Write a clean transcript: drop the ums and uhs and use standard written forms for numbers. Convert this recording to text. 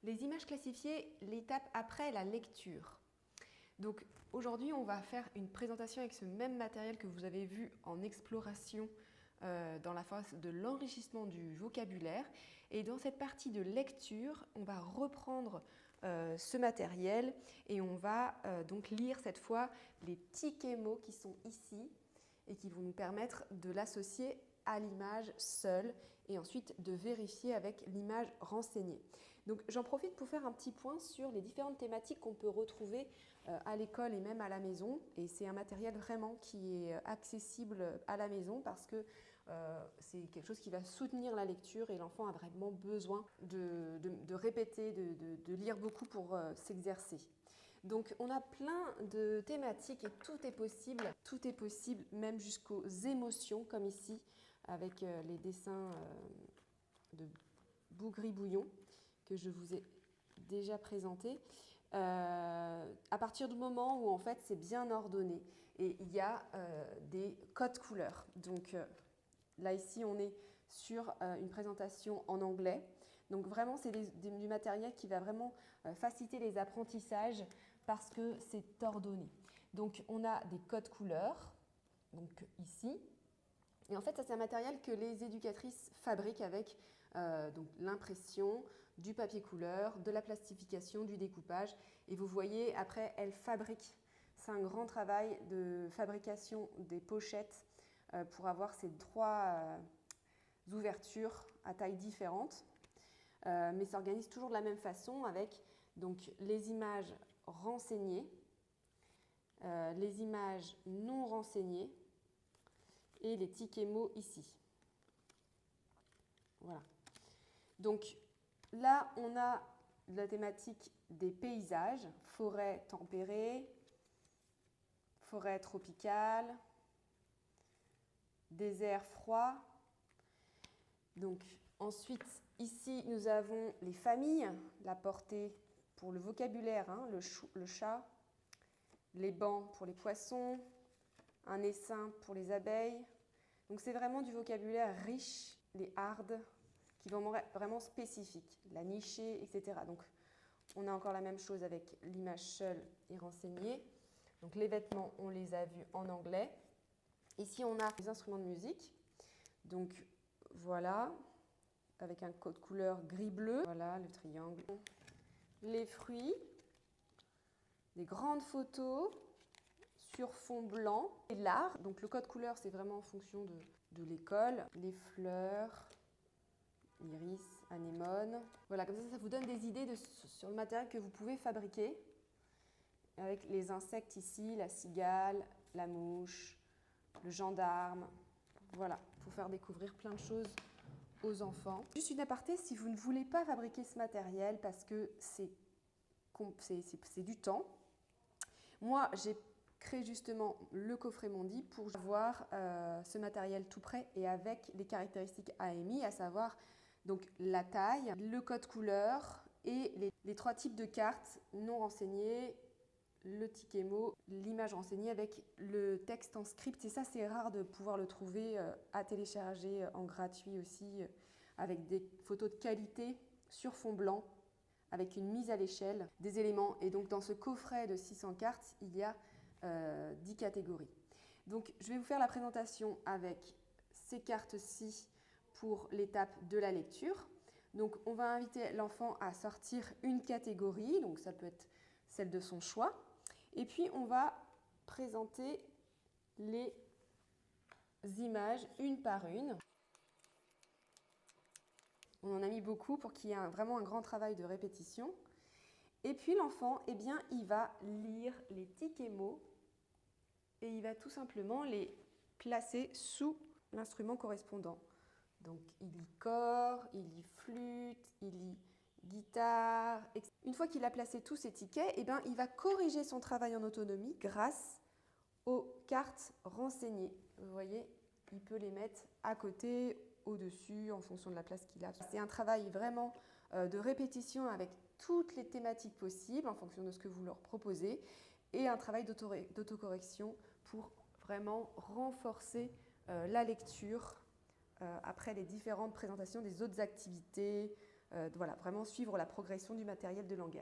Les images classifiées, l'étape après la lecture. Donc aujourd'hui, on va faire une présentation avec ce même matériel que vous avez vu en exploration dans la phase de l'enrichissement du vocabulaire. Et dans cette partie de lecture, on va reprendre ce matériel et on va donc lire cette fois les tickets mots qui sont ici et qui vont nous permettre de l'associer à l'image seule et ensuite de vérifier avec l'image renseignée. Donc j'en profite pour faire un petit point sur les différentes thématiques qu'on peut retrouver à l'école et même à la maison. Et c'est un matériel vraiment qui est accessible à la maison parce que c'est quelque chose qui va soutenir la lecture et l'enfant a vraiment besoin de répéter, de lire beaucoup pour s'exercer. Donc on a plein de thématiques et tout est possible même jusqu'aux émotions comme ici avec les dessins de Bougri-Bouillon que je vous ai déjà présenté. À partir du moment où en fait c'est bien ordonné et il y a des codes couleurs. Donc là ici on est sur une présentation en anglais. Donc vraiment c'est du matériel qui va vraiment faciliter les apprentissages parce que c'est ordonné. Donc on a des codes couleurs, donc ici. Et en fait, ça c'est un matériel que les éducatrices fabriquent avec donc l'impression, du papier couleur, de la plastification, du découpage. Et vous voyez, après, elles fabriquent. C'est un grand travail de fabrication des pochettes pour avoir ces trois ouvertures à taille différente. Mais ça s'organise toujours de la même façon avec donc, les images renseignées, les images non renseignées, et les tickets mots ici. Voilà. Donc là, on a la thématique des paysages, forêt tempérée, forêt tropicale, désert froid. Donc ensuite, ici, nous avons les familles, la portée pour le vocabulaire, hein, le chat, les bancs pour les poissons, un essaim pour les abeilles. Donc c'est vraiment du vocabulaire riche, les hardes, qui vont vraiment spécifiques, la nichée, etc. Donc on a encore la même chose avec l'image seule et renseignée. Donc les vêtements, on les a vus en anglais. Ici on a les instruments de musique. Donc voilà, avec un code couleur gris-bleu. Voilà le triangle. Les fruits, des grandes photos sur fond blanc et l'art. Donc le code couleur, c'est vraiment en fonction de l'école. Les fleurs, iris, anémone. Voilà, comme ça vous donne des idées sur le matériel que vous pouvez fabriquer. Avec les insectes ici, la cigale, la mouche, le gendarme. Voilà, pour faire découvrir plein de choses aux enfants. Juste une aparté, si vous ne voulez pas fabriquer ce matériel parce que c'est du temps, moi j'ai créé justement le coffret Mondi pour avoir ce matériel tout prêt et avec les caractéristiques AMI, à savoir donc la taille, le code couleur et les trois types de cartes non renseignées, le ticket mot, l'image renseignée avec le texte en script. Et ça, c'est rare de pouvoir le trouver à télécharger en gratuit aussi, avec des photos de qualité sur fond blanc, avec une mise à l'échelle des éléments. Et donc, dans ce coffret de 600 cartes, il y a 10 catégories. Donc, je vais vous faire la présentation avec ces cartes-ci pour l'étape de la lecture. Donc, on va inviter l'enfant à sortir une catégorie, donc ça peut être celle de son choix. Et puis, on va présenter les images une par une. On en a mis beaucoup pour qu'il y ait vraiment un grand travail de répétition. Et puis, l'enfant, eh bien, il va lire les tickets mots et il va tout simplement les placer sous l'instrument correspondant. Donc, il lit cor, il lit flûte, il lit guitare. Une fois qu'il a placé tous ces tickets, eh bien, il va corriger son travail en autonomie grâce aux cartes renseignées. Vous voyez, il peut les mettre à côté, au-dessus, en fonction de la place qu'il a. C'est un travail vraiment de répétition avec toutes les thématiques possibles en fonction de ce que vous leur proposez et un travail d'autocorrection pour vraiment renforcer la lecture après les différentes présentations des autres activités, voilà, vraiment suivre la progression du matériel de langage.